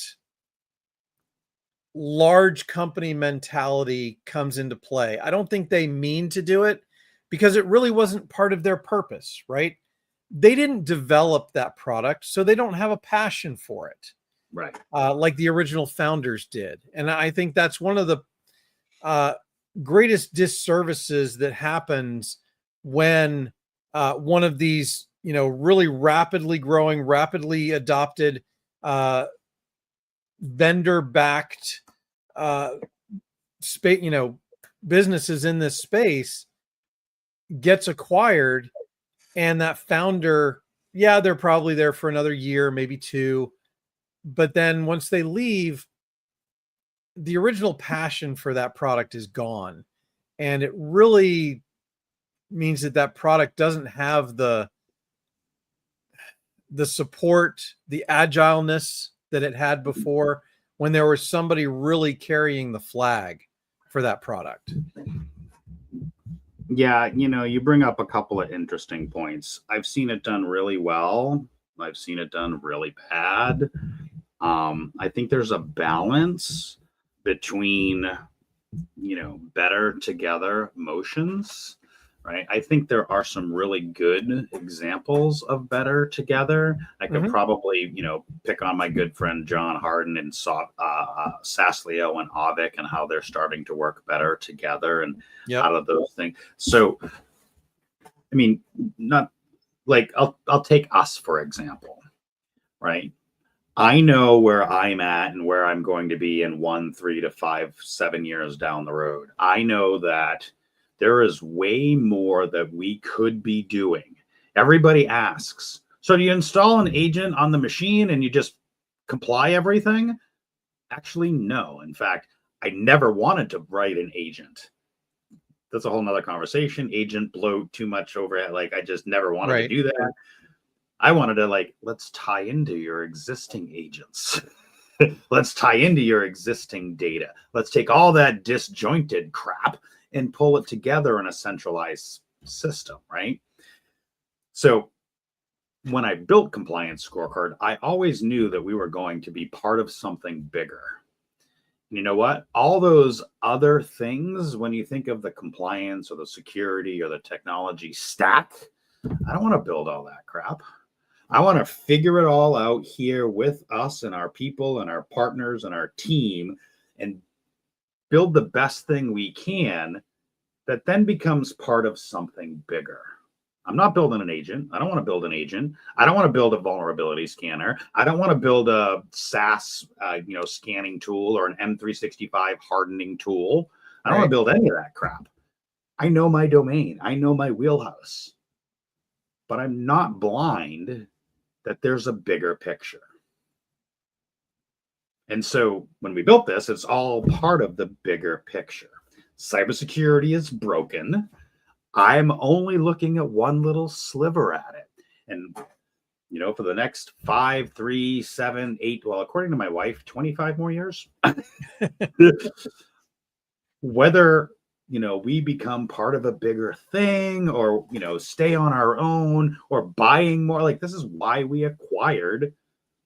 large company mentality comes into play. I don't think they mean to do it because it really wasn't part of their purpose, right? They didn't develop that product, so they don't have a passion for it. Right. Like the original founders did. And I think that's one of the greatest disservices that happens when one of these, really rapidly growing, rapidly adopted vendor-backed businesses in this space gets acquired, and that founder, they're probably there for another year, maybe 2, but then once they leave, the original passion for that product is gone, And it really means that product doesn't have the support, the agileness that it had before, when there was somebody really carrying the flag for that product. Yeah, you bring up a couple of interesting points. I've seen it done really well. I've seen it done really bad. I think there's a balance between, better together motions, right? I think there are some really good examples of better together. I could probably, pick on my good friend John Harden and Saslio and Avik and how they're starting to work better together and out of those things. So, I mean, not like I'll take us for example, right? I know where I'm at and where I'm going to be in 1, 3 to 5, 7 years down the road. I know that there is way more that we could be doing. Everybody asks, so do you install an agent on the machine and you just comply everything? Actually, no. In fact, I never wanted to write an agent. That's a whole nother conversation. Agent bloat, too much overhead. Like I just never wanted to do that. I wanted to let's tie into your existing agents. Let's tie into your existing data. Let's take all that disjointed crap and pull it together in a centralized system, right? So when I built Compliance Scorecard, I always knew that we were going to be part of something bigger. And you know what? All those other things, when you think of the compliance or the security or the technology stack, I don't want to build all that crap. I want to figure it all out here with us and our people and our partners and our team and build the best thing we can that then becomes part of something bigger. I'm not building an agent. I don't want to build an agent. I don't want to build a vulnerability scanner. I don't want to build a SaaS, scanning tool or an M365 hardening tool. I don't want to build any of that crap. I know my domain. I know my wheelhouse. But I'm not blind that there's a bigger picture. And so when we built this, it's all part of the bigger picture. Cybersecurity is broken. I'm only looking at one little sliver at it. And, for the next 5, 3, 7, 8, well, according to my wife, 25 more years, whether, we become part of a bigger thing or, stay on our own or buying more, this is why we acquired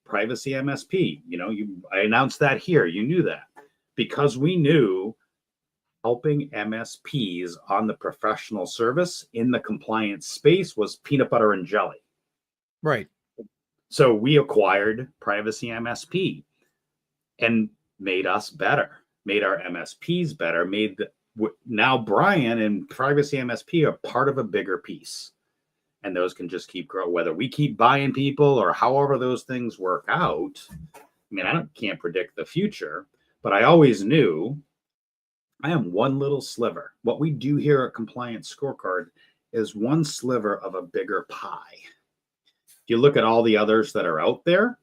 Privacy MSP. I announced that here. You knew that because we knew helping MSPs on the professional service in the compliance space was peanut butter and jelly. Right. So we acquired Privacy MSP and made us better, made our MSPs better, now Brian and Privacy MSP are part of a bigger piece. And those can just keep growing, whether we keep buying people or however those things work out. I mean, can't predict the future, but I always knew I am one little sliver. What we do here at Compliance Scorecard is one sliver of a bigger pie. If you look at all the others that are out there,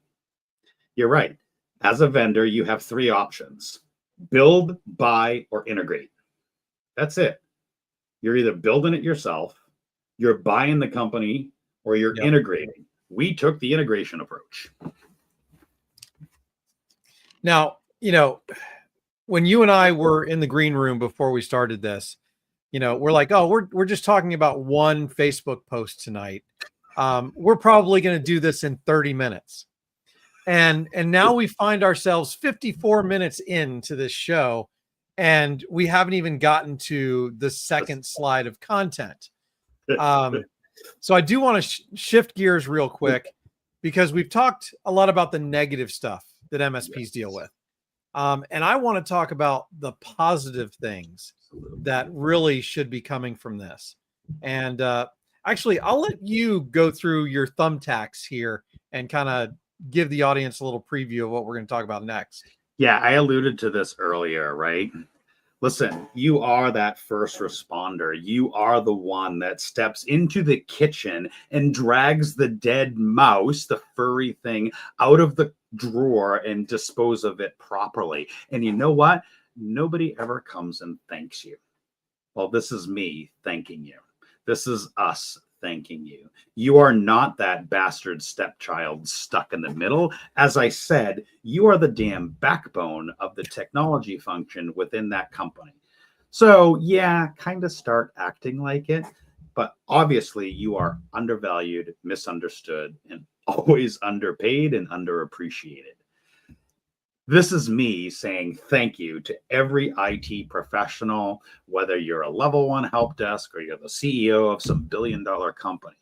you're right. As a vendor, you have 3 options: build, buy, or integrate. That's it. You're either building it yourself, you're buying the company, or you're integrating. We took the integration approach. Now, when you and I were in the green room before we started this, we're like, oh, we're just talking about one Facebook post tonight. We're probably going to do this in 30 minutes. And now we find ourselves 54 minutes into this show, and we haven't even gotten to the second slide of content. So I do want to shift gears real quick, because we've talked a lot about the negative stuff that MSPs deal with. And I want to talk about the positive things that really should be coming from this. And actually, I'll let you go through your thumbtacks here and kind of give the audience a little preview of what we're going to talk about next. Yeah, I alluded to this earlier, right? Listen, you are that first responder. You are the one that steps into the kitchen and drags the dead mouse, the furry thing, out of the drawer and dispose of it properly. And you know what? Nobody ever comes and thanks you. Well, this is me thanking you. This is us thanking you. You are not that bastard stepchild stuck in the middle. As I said, you are the damn backbone of the technology function within that company. So yeah, kind of start acting like it. But obviously you are undervalued, misunderstood, and always underpaid and underappreciated. This is me saying thank you to every IT professional, whether you're a level one help desk or you're the CEO of some billion-dollar company.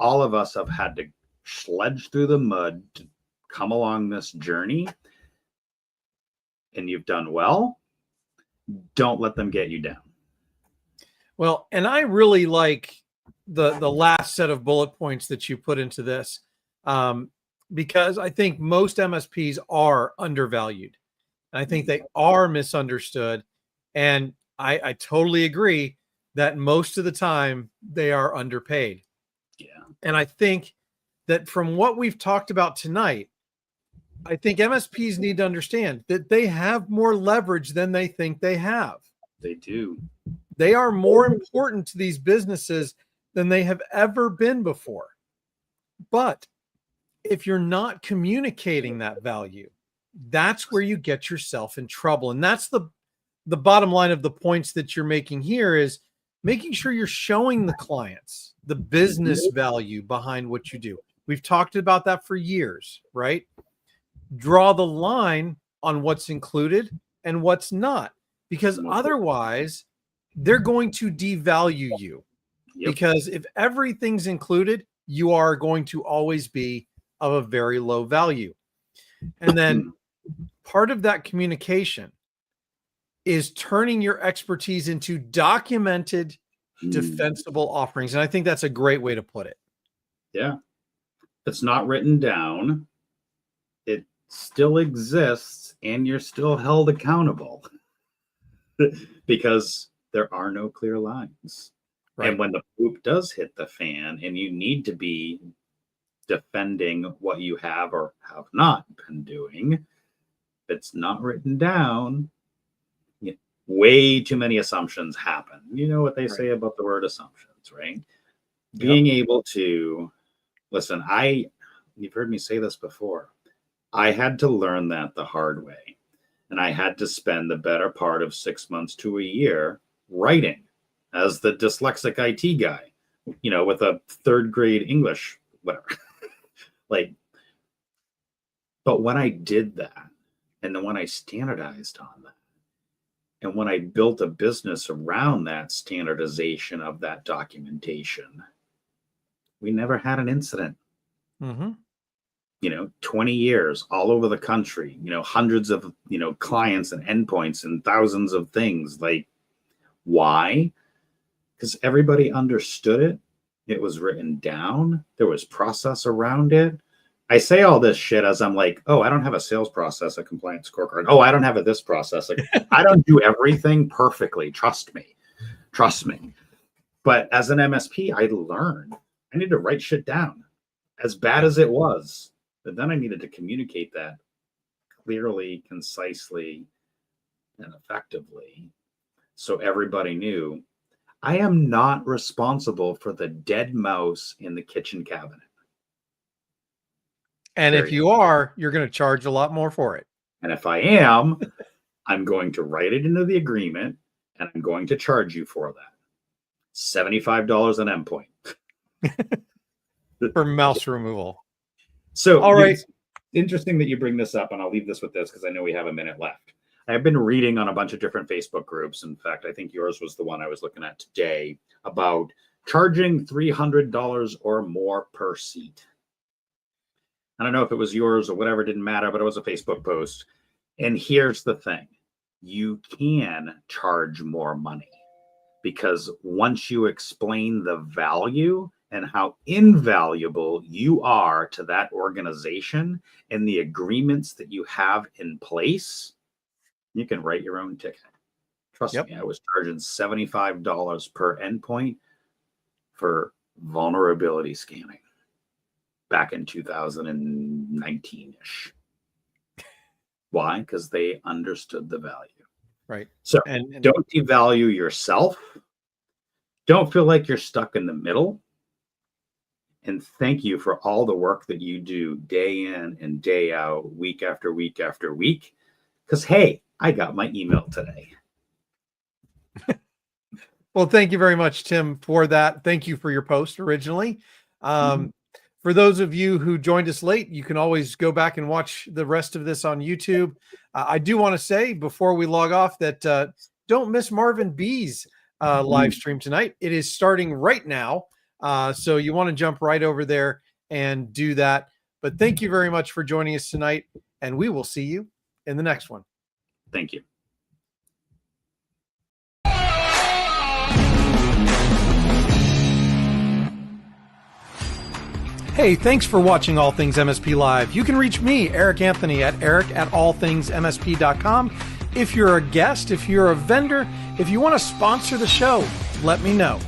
All of us have had to sledge through the mud to come along this journey, and you've done well. Don't let them get you down. Well, and I really like the last set of bullet points that you put into this. Because I think most MSPs are undervalued. And I think they are misunderstood. And I totally agree that most of the time they are underpaid. Yeah. And I think that from what we've talked about tonight, I think MSPs need to understand that they have more leverage than they think they have. They do. They are more important to these businesses than they have ever been before. But if you're not communicating that value, that's where you get yourself in trouble. And that's the bottom line of the points that you're making here, is making sure you're showing the clients the business value behind what you do. We've talked about that for years, right? Draw the line on what's included and what's not, because otherwise they're going to devalue you. Yep. Because if everything's included, you are going to always be of a very low value. And then part of that communication is turning your expertise into documented, defensible offerings. And I think that's a great way to put it. Yeah. It's not written down. It still exists, and you're still held accountable because there are no clear lines. Right. And when the poop does hit the fan and you need to be defending what you have or have not been doing, if it's not written down, way too many assumptions happen. You know what they say about the word assumptions, right? Yep. Being able to listen, you've heard me say this before. I had to learn that the hard way. And I had to spend the better part of 6 months to a year writing as the dyslexic IT guy, with a third grade English, whatever. But when I did that, and then when I standardized on that, and when I built a business around that standardization of that documentation, we never had an incident. 20 years all over the country, hundreds of, clients and endpoints and thousands of things. Why? Because everybody understood it. It was written down. There was process around it. I say all this shit as I'm like, oh, I don't have a sales process, a compliance scorecard. Oh, I don't have this process. I don't do everything perfectly. Trust me. But as an MSP, I learned I need to write shit down, as bad as it was. But then I needed to communicate that clearly, concisely, and effectively, so everybody knew I am not responsible for the dead mouse in the kitchen cabinet. And if you are, you're going to charge a lot more for it. And if I am, I'm going to write it into the agreement, and I'm going to charge you for that. $75 an endpoint. For mouse removal. So, all right. It's interesting that you bring this up, and I'll leave this with this because I know we have a minute left. I've been reading on a bunch of different Facebook groups. In fact, I think yours was the one I was looking at today, about charging $300 or more per seat. I don't know if it was yours or whatever, it didn't matter, but it was a Facebook post. And here's the thing. You can charge more money, because once you explain the value and how invaluable you are to that organization and the agreements that you have in place, you can write your own ticket. Trust me, I was charging $75 per endpoint for vulnerability scanning back in 2019-ish. Why? Because they understood the value. Right. So don't devalue yourself Don't feel like you're stuck in the middle. And thank you for all the work that you do day in and day out, week after week after week. Because, hey, I got my email today. Well, thank you very much, Tim, for that. Thank you for your post originally. For those of you who joined us late, you can always go back and watch the rest of this on YouTube. I do want to say before we log off that don't miss Marvin B's live stream tonight. It is starting right now. So you want to jump right over there and do that. But thank you very much for joining us tonight, and we will see you in the next one. Thank you. Hey, thanks for watching All Things MSP Live. You can reach me, Eric Anthony, at eric@allthingsmsp.com. If you're a guest, if you're a vendor, if you want to sponsor the show, let me know.